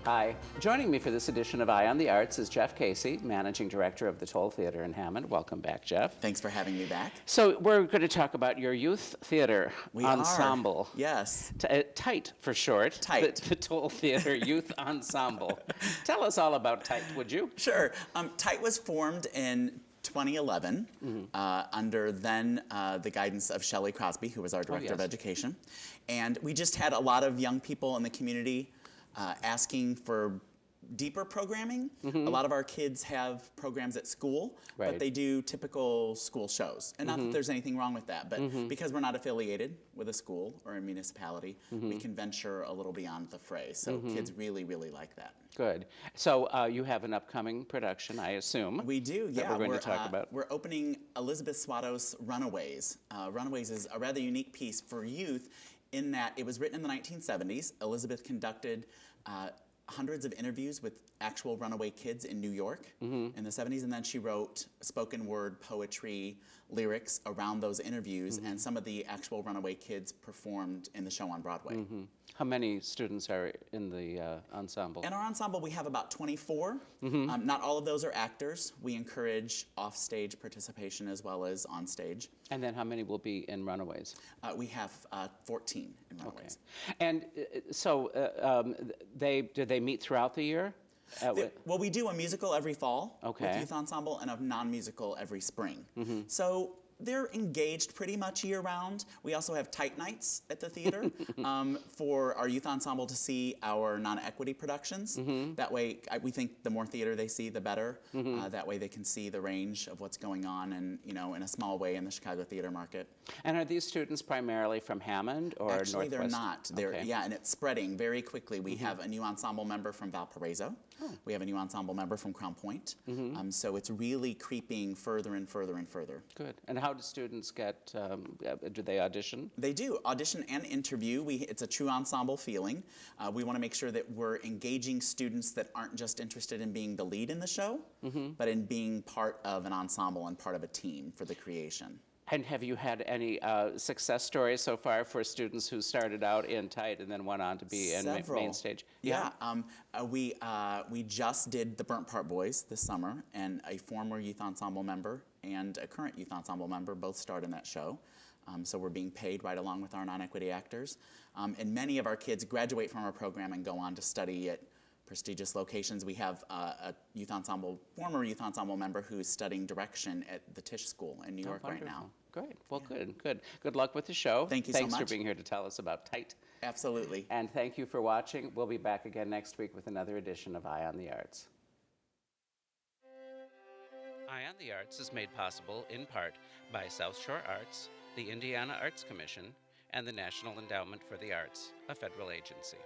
Hi. Joining me for this edition of Eye on the Arts is Jeff Casey, Managing Director of the Toll Theater in Hammond. Welcome back, Jeff. Thanks for having me back. So we're going to talk about your youth theater ensemble. Yes. TIGHT for short. TIGHT. The Toll Theater Youth Ensemble. Tell us all about TIGHT, would you? Sure. TIGHT was formed in 2011 under the guidance of Shelley Crosby, who was our Director of Education. And we just had a lot of young people in the community asking for deeper programming. A lot of our kids have programs at school, but they do typical school shows. And not that there's anything wrong with that, but because we're not affiliated with a school or a municipality, we can venture a little beyond the fray. So kids really, really like that. Good. So you have an upcoming production, I assume. We do, yeah. That we're going to talk about. We're opening Elizabeth Swato's Runaways. Runaways is a rather unique piece for youth in that it was written in the 1970s. Elizabeth conducted hundreds of interviews with actual runaway kids in New York in the 70s, and then she wrote spoken word poetry, lyrics around those interviews, and some of the actual runaway kids performed in the show on Broadway. How many students are in the ensemble? In our ensemble, we have about 24. Not all of those are actors. We encourage off-stage participation as well as on-stage. And then how many will be in Runaways? We have 14 in Runaways. Okay. And so do they meet throughout the year? Well, we do a musical every fall with Okay. Youth Ensemble and a non-musical every spring. So they're engaged pretty much year-round. We also have TIGHT nights at the theater for our youth ensemble to see our non-equity productions. That way, we think the more theater they see, the better. That way they can see the range of what's going on and, in a small way in the Chicago theater market. And are these students primarily from Hammond or Actually, Northwest? they're not. Yeah, and it's spreading very quickly. We have a new ensemble member from Valparaiso. We have a new ensemble member from Crown Point. So it's really creeping further and further and further. Good. And how do students get, do they audition? They do, audition and interview. It's a true ensemble feeling. We want to make sure that we're engaging students that aren't just interested in being the lead in the show, but in being part of an ensemble and part of a team for the creation. And have you had any success stories so far for students who started out in TIGHT and then went on to be in main stage? Yeah, we just did the Burnt Part Boys this summer, and a former youth ensemble member and a current youth ensemble member both starred in that show. So we're being paid right along with our non-equity actors. And many of our kids graduate from our program and go on to study at prestigious locations. We have a former youth ensemble member who's studying direction at the Tisch School in New York right now. Great. Well, good. Good luck with the show. Thank you so much. Thanks for being here to tell us about TIGHT. Absolutely. And thank you for watching. We'll be back again next week with another edition of Eye on the Arts. Eye on the Arts is made possible in part by South Shore Arts, the Indiana Arts Commission, and the National Endowment for the Arts, a federal agency.